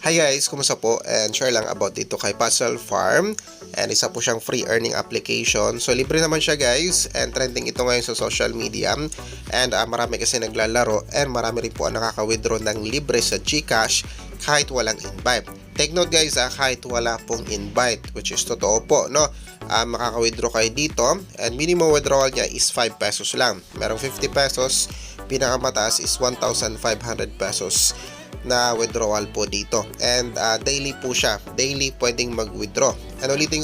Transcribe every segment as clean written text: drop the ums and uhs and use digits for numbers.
Hi guys, kumusta po? And share lang about dito kay Puzzle Farm. And isa po siyang free earning application. So libre naman siya guys. And trending ito ngayon sa social media. And marami kasi naglalaro. And marami rin po ang nakaka-withdraw ng libre sa GCash kahit walang invite. Take note guys, kahit wala pong invite, which is totoo po, no? Makaka-withdraw kayo dito. And minimum withdrawal niya is 5 pesos lang. Merong 50 pesos. Pinakamataas is 1,500 pesos na withdrawal po dito. And daily po siya. Daily pwedeng mag-withdraw. And ulitin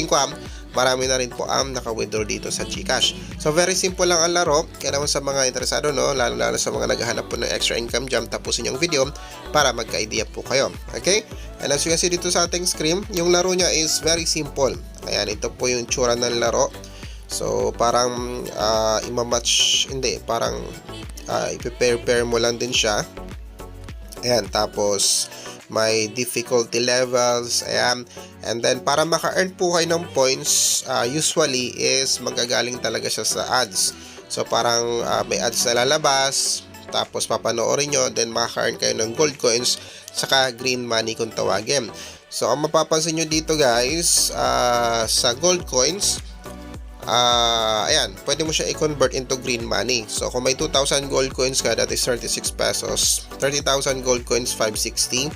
ko marami na rin po ang naka-withdraw dito sa GCash. So very simple lang ang laro. Kaya naman sa mga interesado, no, lalo sa mga naghahanap po ng extra income dyan, tapusin yung video para magka-idea po kayo. Okay? And as you can see dito sa ating screen, yung laro niya is very simple. Ayan, ito po yung tsura ng laro. So parang i-prepare mo lang din siya. Ayan, tapos may difficulty levels. Ayan. And then para maka-earn po kayo ng points, usually is magagaling talaga siya sa ads. So parang may ads na lalabas, tapos papanoorin nyo, then makaka-earn kayo ng gold coins saka green money kung tawagin. So ang mapapansin nyo dito guys, sa gold coins, ayan, pwede mo siya i-convert into green money. So kung may 2,000 gold coins ka, that is 36 pesos. 30,000 gold coins, 560.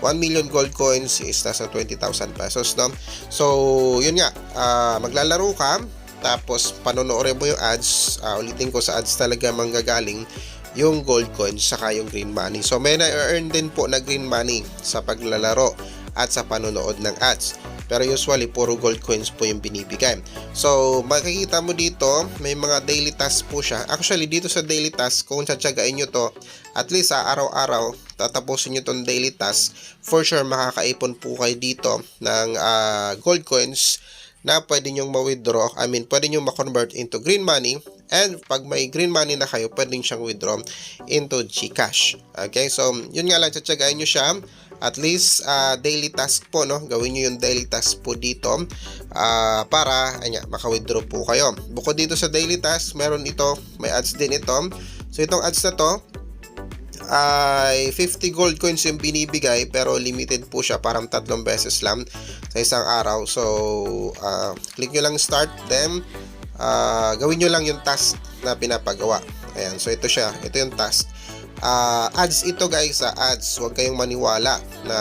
1 million gold coins is nasa 20,000 pesos, no? So yun nga, maglalaro ka, tapos panonoorin mo yung ads. Ulitin ko, sa ads talaga manggagaling yung gold coins saka yung green money. So may na-earn din po na green money sa paglalaro at sa panonood ng ads. Pero usually, puro gold coins po yung binibigay. So, makikita mo dito, may mga daily tasks po siya. Actually, dito sa daily task, kung tsatsagain nyo to, at least araw-araw, tatapusin nyo tong daily task, for sure, makakaipon po kayo dito ng gold coins na pwede nyong ma-withdraw. Pwede nyong ma-convert into green money. And pag may green money na kayo, pwede nyo siyang withdraw into GCash. Okay, so, yun nga lang, tsatsagain nyo siya. At least daily task po, no? Gawin nyo yung daily task po dito para maka-withdraw po kayo. Bukod dito sa daily task, meron ito, may ads din ito. So itong ads na to ay 50 gold coins yung binibigay, pero limited po siya, parang 3 beses lang sa isang araw. So click nyo lang start, then gawin nyo lang yung task na pinapagawa. Ayan, so ito siya, ito yung task. Ads ito guys, ads. Huwag kayong maniwala na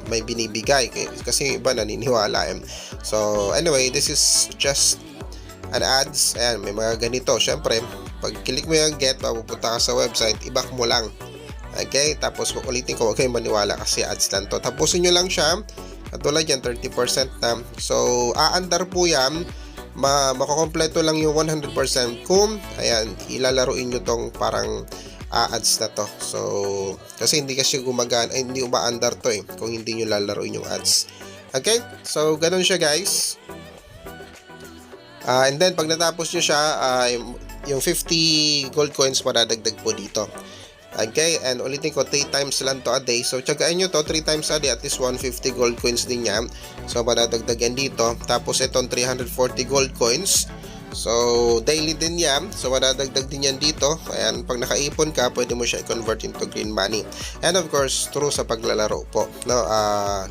may binibigay kasi iba naniniwala. So anyway, this is just an ads. Ayan, may mga ganito. Syempre, pag click mo yung get, mapupunta ka sa website, i-back mo lang. Okay, tapos ulitin ko, huwag kayong maniwala kasi ads lang to. Tapusin nyo lang siya. At tulad yan, 30% na. So aandar po yan. Makakompleto lang yung 100% kung ayan, ilalaruin nyo tong parang ads na to. So kasi hindi kasi gumagana, hindi umaandar to kung hindi nyo lalaruin yung ads. Okay, so ganun siya guys. And then pag natapos nyo siya, yung 50 gold coins madadagdag po dito. Okay, and ulitin ko, 3 times lang to a day. So tiyagain nyo to 3 times a day, at least 150 gold coins din niya. So madadagdagan dito. Tapos itong 340 gold coins, so daily din yan. So madadagdag din yan dito. Ayan, pag nakaipon ka, pwede mo siya i-convert into green money. And of course, true sa paglalaro po, no,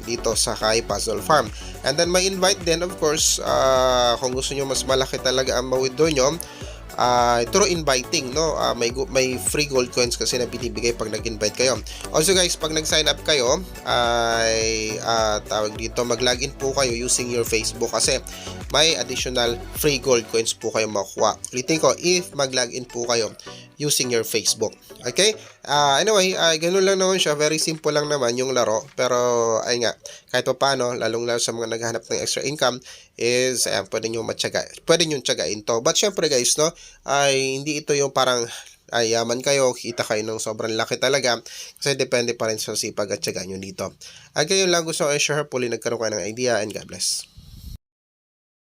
dito sa kay Puzzle Farm. And then may invite din, of course, kung gusto nyo mas malaki talaga ang ma-withdraw nyo, through inviting, no, may free gold coins kasi na binibigay pag nag-invite kayo. Also guys, pag nag-sign up kayo, ay tawag dito, mag-login po kayo using your Facebook kasi may additional free gold coins po kayo makuha. Ulitin ko, if mag-login po kayo using your Facebook. Okay? Anyway, ganun lang naman siya. Very simple lang naman yung laro. Pero, ay nga, kahit pa paano, lalong-lalo sa mga naghahanap ng extra income, is, pwede nyo tiyagain to. But syempre guys, no, ay hindi ito yung parang yaman kayo, kita kayo ng sobrang laki talaga. Kasi depende pa rin sa sipag at tiyaga nyo dito. At kayo lang gusto ko i-share, hopefully nagkaroon kayo ng idea, and God bless.